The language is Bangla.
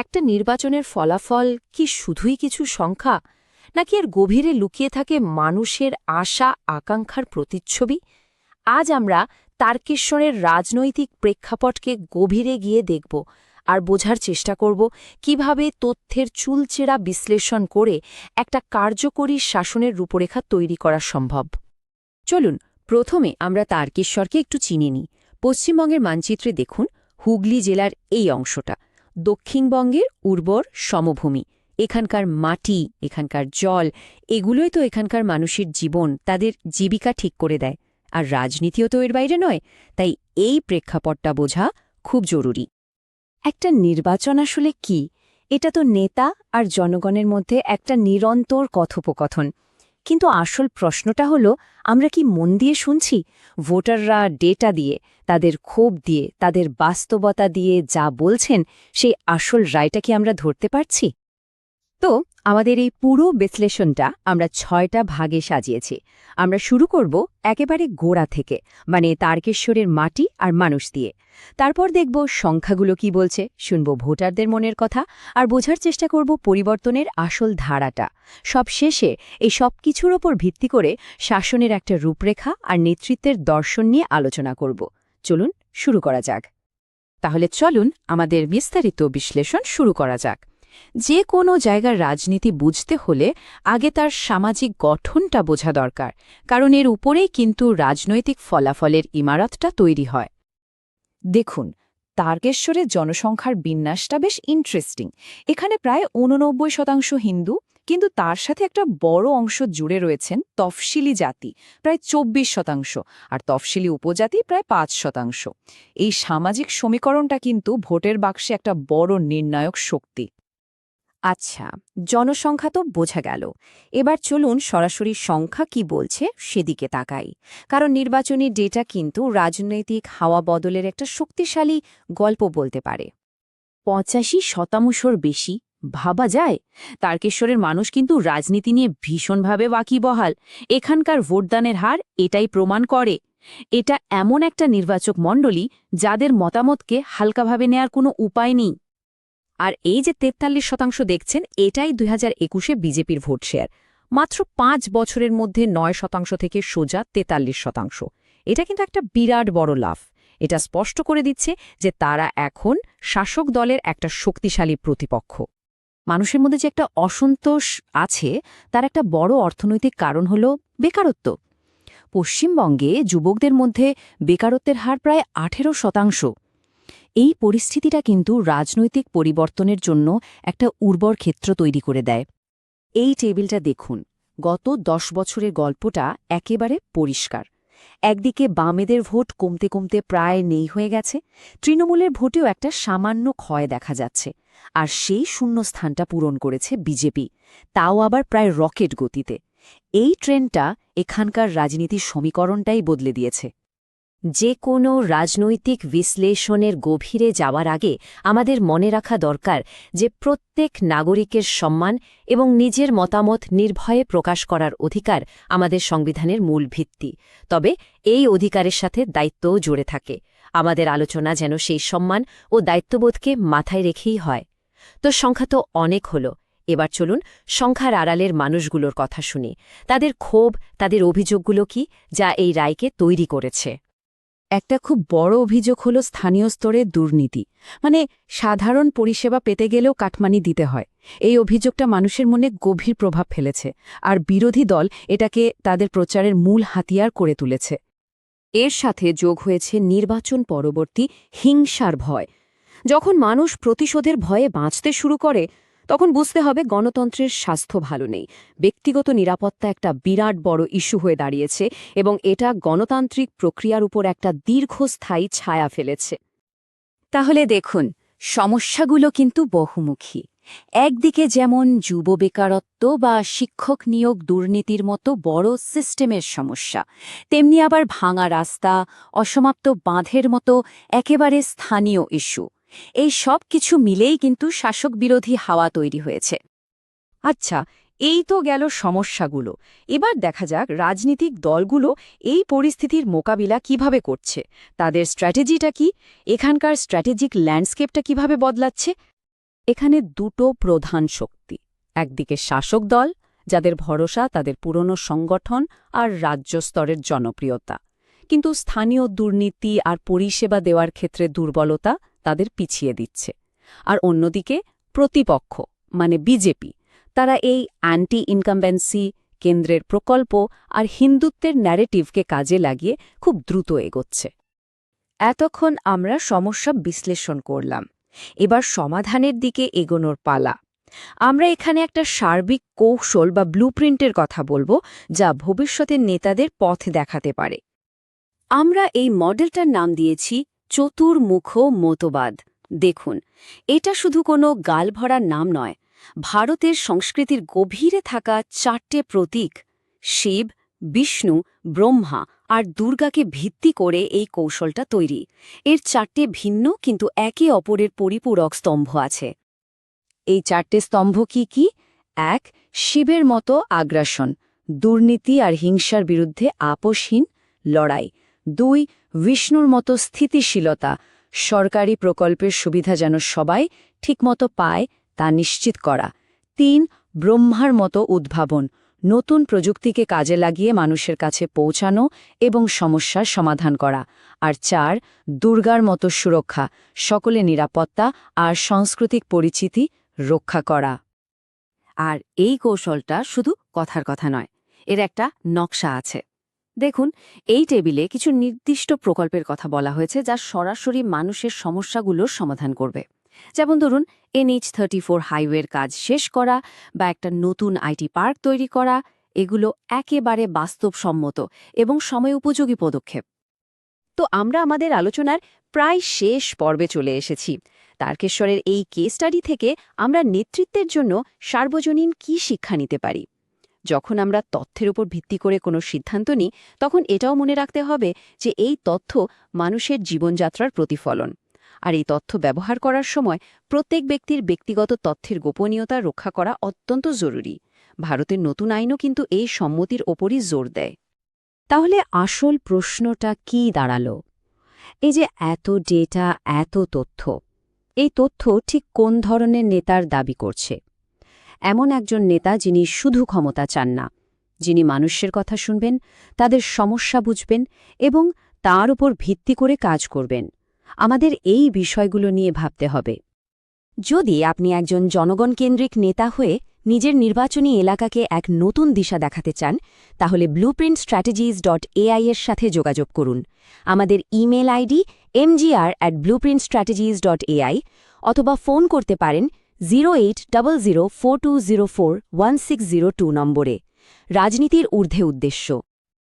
একটা নির্বাচনের ফলাফল কি শুধুই কিছু সংখ্যা, নাকি এর গভীরে লুকিয়ে থাকে মানুষের আশা আকাঙ্ক্ষার প্রতিচ্ছবি? আজ আমরা তারকেশ্বরের রাজনৈতিক প্রেক্ষাপটকে গভীরে গিয়ে দেখব আর বোঝার চেষ্টা করব কিভাবে তথ্যের চুলচেরা বিশ্লেষণ করে একটা কার্যকরী শাসনের রূপরেখা তৈরি করা সম্ভব। চলুন প্রথমে আমরা তারকেশ্বরকে একটু চিনে নিই। পশ্চিমবঙ্গের মানচিত্রে দেখুন হুগলি জেলার এই অংশটা দক্ষিণবঙ্গের উর্বর সমভূমি। এখানকার মাটি, এখানকার জল, এগুলোই তো এখানকার মানুষের জীবন, তাদের জীবিকা ঠিক করে দেয়। আর রাজনীতিও তো এর বাইরে নয়, তাই এই প্রেক্ষাপটটা বোঝা খুব জরুরি। একটা নির্বাচন আসলে কি? এটা তো নেতা আর জনগণের মধ্যে একটা নিরন্তর কথোপকথন। কিন্তু আসল প্রশ্নটা হলো, আমরা কি মন দিয়ে শুনছি? ভোটাররা ডেটা দিয়ে, তাদের ক্ষোভ দিয়ে, তাদের বাস্তবতা দিয়ে যা বলছেন, সেই আসল রায়টা কি আমরা ধরতে পারছি? তো আমাদের এই পুরো বিশ্লেষণটা আমরা ৬টা ভাগে সাজিয়েছি। আমরা শুরু করব একেবারে গোড়া থেকে, মানে তারকেশ্বরের মাটি আর মানুষ দিয়ে। তারপর দেখব সংখ্যাগুলো কি বলছে, শুনব ভোটারদের মনের কথা, আর বোঝার চেষ্টা করব পরিবর্তনের আসল ধারাটা। সব শেষে এই সব কিছুর ওপর ভিত্তি করে শাসনের একটা রূপরেখা আর নেতৃত্বের দর্শন নিয়ে আলোচনা করব। চলুন শুরু করা যাক। তাহলে চলুন আমাদের বিস্তারিত বিশ্লেষণ শুরু করা যাক। যে কোনো জায়গার রাজনীতি বুঝতে হলে আগে তার সামাজিক গঠনটা বোঝা দরকার, কারণ এর উপরেই কিন্তু রাজনৈতিক ফলাফলের ইমারতটা তৈরি হয়। দেখুন, তারকেশ্বরের জনসংখ্যার বিন্যাসটা বেশ ইন্টারেস্টিং। এখানে প্রায় ৮৯% হিন্দু, কিন্তু তার সাথে একটা বড় অংশ জুড়ে রয়েছেন তফসিলি জাতি, প্রায় ২৪%, আর তফসিলি উপজাতি প্রায় ৫%। এই সামাজিক সমীকরণটা কিন্তু ভোটের বাক্সে একটা বড় নির্ণায়ক শক্তি। আচ্ছা, জনসংখ্যা তো বোঝা গেল। এবার চলুন সরাসরি সংখ্যা কি বলছে সেদিকে তাকাই, কারণ নির্বাচনী ডেটা কিন্তু রাজনৈতিক হাওয়া বদলের একটা শক্তিশালী গল্প বলতে পারে। ৮৫%র বেশি, ভাবা যায়? তারকেশ্বরের মানুষ কিন্তু রাজনীতি নিয়ে ভীষণভাবে ওয়াকিবহাল। এখানকার ভোটদানের হার এটাই প্রমাণ করে। এটা এমন একটা নির্বাচক মণ্ডলী যাদের মতামতকে হালকাভাবে নেয়ার কোনো উপায় নেই। আর এই যে ৪৩% দেখছেন, এটাই ২০২১-এ বিজেপির ভোট শেয়ার। মাত্র ৫ বছরের মধ্যে ৯% থেকে সোজা ৪৩%। এটা কিন্তু একটা বিরাট বড় লাভ। এটা স্পষ্ট করে দিচ্ছে যে তারা এখন শাসক দলের একটা শক্তিশালী প্রতিপক্ষ। মানুষের মধ্যে যে একটা অসন্তোষ আছে, তার একটা বড় অর্থনৈতিক কারণ হল বেকারত্ব। পশ্চিমবঙ্গে যুবকদের মধ্যে বেকারত্বের হার প্রায় ১৮%। এই পরিস্থিতিটা কিন্তু রাজনৈতিক পরিবর্তনের জন্য একটা উর্বর ক্ষেত্র তৈরি করে দেয়। এই টেবিলটা দেখুন, গত ১০ বছরের গল্পটা একেবারে পরিষ্কার। একদিকে বামেদের ভোট কমতে কমতে প্রায় নেই হয়ে গেছে, তৃণমূলের ভোটেও একটা সামান্য ক্ষয় দেখা যাচ্ছে, আর সেই শূন্যস্থানটা পূরণ করেছে বিজেপি, তাও আবার প্রায় রকেট গতিতে। এই ট্রেন্ডটা এখানকার রাজনীতির সমীকরণটাই বদলে দিয়েছে। যে কোনো রাজনৈতিক বিশ্লেষণের গভীরে যাওয়ার আগে আমাদের মনে রাখা দরকার যে প্রত্যেক নাগরিকের সম্মান এবং নিজের মতামত নির্ভয়ে প্রকাশ করার অধিকার আমাদের সংবিধানের মূল ভিত্তি। তবে এই অধিকারের সাথে দায়িত্বও জড়ে থাকে। আমাদের আলোচনা যেন সেই সম্মান ও দায়িত্ববোধকে মাথায় রেখেই হয়। তো সংখ্যা তো অনেক হলো, এবার চলুন সংখ্যার আড়ালের মানুষগুলোর কথা শুনি। তাদের ক্ষোভ, তাদের অভিযোগগুলো কি, যা এই রায়কে তৈরি করেছে। একটা খুব বড় অভিযোগ হল স্থানীয় স্তরে দুর্নীতি, মানে সাধারণ পরিষেবা পেতে গেলেও কাটমানি দিতে হয়। এই অভিযোগটা মানুষের মনে গভীর প্রভাব ফেলেছে, আর বিরোধী দল এটাকে তাদের প্রচারের মূল হাতিয়ার করে তুলেছে। এর সাথে যোগ হয়েছে নির্বাচন পরবর্তী হিংসার ভয়। যখন মানুষ প্রতিশোধের ভয়ে বাঁচতে শুরু করে, তখন বুঝতে হবে গণতন্ত্রের স্বাস্থ্য ভালো নেই। ব্যক্তিগত নিরাপত্তা একটা বিরাট বড় ইস্যু হয়ে দাঁড়িয়েছে, এবং এটা গণতান্ত্রিক প্রক্রিয়ার উপর একটা দীর্ঘস্থায়ী ছায়া ফেলেছে। তাহলে দেখুন, সমস্যাগুলো কিন্তু বহুমুখী। একদিকে যেমন যুব বেকারত্ব বা শিক্ষক নিয়োগ দুর্নীতির মতো বড় সিস্টেমের সমস্যা, তেমনি আবার ভাঙা রাস্তা, অসমাপ্ত বাঁধের মতো একেবারে স্থানীয় ইস্যু। এই সব কিছু মিলেই কিন্তু শাসক বিরোধী হাওয়া তৈরি হয়েছে। আচ্ছা, এই তো গেল সমস্যাগুলো। এবার দেখা যাক রাজনীতিক দলগুলো এই পরিস্থিতির মোকাবিলা কিভাবে করছে, তাদের স্ট্র্যাটেজিটা কি, এখানকার স্ট্র্যাটেজিক ল্যান্ডস্কেপটা কিভাবে বদলাচ্ছে। এখানে দুটো প্রধান শক্তি, একদিকে শাসক দল, যাদের ভরসা তাদের পুরনো সংগঠন আর রাজ্য স্তরের জনপ্রিয়তা, কিন্তু স্থানীয় দুর্নীতি আর পরিষেবা দেওয়ার ক্ষেত্রে দুর্বলতা তাদের পিছিয়ে দিচ্ছে। আর অন্যদিকে প্রতিপক্ষ মানে বিজেপি, তারা এই অ্যান্টি ইনকামবেন্সি, কেন্দ্রের প্রকল্প আর হিন্দুত্বের ন্যারেটিভকে কাজে লাগিয়ে খুব দ্রুত এগোচ্ছে। এতক্ষণ আমরা সমস্যা বিশ্লেষণ করলাম, এবার সমাধানের দিকে এগোনোর পালা। আমরা এখানে একটা সার্বিক কৌশল বা ব্লুপ্রিন্টের কথা বলবো, যা ভবিষ্যতের নেতাদের পথ দেখাতে পারে। আমরা এই মডেলটার নাম দিয়েছি চতুর্মুখ মতবাদ। দেখুন, এটা শুধু কোনো গালভরা নাম নয়, ভারতের সংস্কৃতির গভীরে থাকা 4টে প্রতীক শিব, বিষ্ণু, ব্রহ্মা আর দুর্গাকে ভিত্তি করে এই কৌশলটা তৈরি। এর 4টে ভিন্ন কিন্তু একে অপরের পরিপূরক স্তম্ভ আছে। এই 4টে স্তম্ভ কি কি? 1. শিবের মতো আগ্রাসন, দুর্নীতি আর হিংসার বিরুদ্ধে আপোষহীন লড়াই। 2. বিষ্ণুর মতো স্থিতিশীলতা, সরকারি প্রকল্পের সুবিধা যেন সবাই ঠিকমতো পায় তা নিশ্চিত করা। 3. ব্রহ্মার মতো উদ্ভাবন, নতুন প্রযুক্তিকে কাজে লাগিয়ে মানুষের কাছে পৌঁছানো এবং সমস্যার সমাধান করা। আর 4. দুর্গার মতো সুরক্ষা, সকলে নিরাপত্তা আর সাংস্কৃতিক পরিচিতি রক্ষা করা। আর এই কৌশলটা শুধু কথার কথা নয়, এর একটা নকশা আছে। দেখুন, এই টেবিলে কিছু নির্দিষ্ট প্রকল্পের কথা বলা হয়েছে যা সরাসরি মানুষের সমস্যাগুলোর সমাধান করবে। যেমন ধরুন, NH34 হাইওয়ের কাজ শেষ করা বা একটা নতুন আইটি পার্ক তৈরি করা। এগুলো একেবারে বাস্তবসম্মত এবং সময় উপযোগী পদক্ষেপ। তো আমরা আমাদের আলোচনার প্রায় শেষ পর্বে চলে এসেছি। তারকেশ্বরের এই কেস স্টাডি থেকে আমরা নেতৃত্বের জন্য সার্বজনীন কী শিক্ষা নিতে পারি? যখন আমরা তথ্যের উপর ভিত্তি করে কোনো সিদ্ধান্ত নিই, তখন এটাও মনে রাখতে হবে যে এই তথ্য মানুষের জীবনযাত্রার প্রতিফলন। আর এই তথ্য ব্যবহার করার সময় প্রত্যেক ব্যক্তির ব্যক্তিগত তথ্যের গোপনীয়তা রক্ষা করা অত্যন্ত জরুরি। ভারতের নতুন আইনও কিন্তু এই সম্মতির ওপরই জোর দেয়। তাহলে আসল প্রশ্নটা কি দাঁড়ালো? এই যে এত ডেটা, এত তথ্য, এই তথ্য ঠিক কোন ধরনের নেতার দাবি করছে? এমন একজন নেতা যিনি শুধু ক্ষমতা চান না, যিনি মানুষের কথা শুনবেন, তাদের সমস্যা বুঝবেন এবং তার উপর ভিত্তি করে কাজ করবেন। আমাদের এই বিষয়গুলো নিয়ে ভাবতে হবে। যদি আপনি একজন জনগণকেন্দ্রিক নেতা হয়ে নিজের নির্বাচনী এলাকাকে এক নতুন দিশা দেখাতে চান, তাহলে blueprintstrategies.ai এর সাথে যোগাযোগ করুন। আমাদের ইমেল আইডি mgr@blueprintstrategies.ai অথবা ফোন করতে পারেন 080042041602 নম্বরে। রাজনীতির ঊর্ধ্বে উদ্দেশ্য।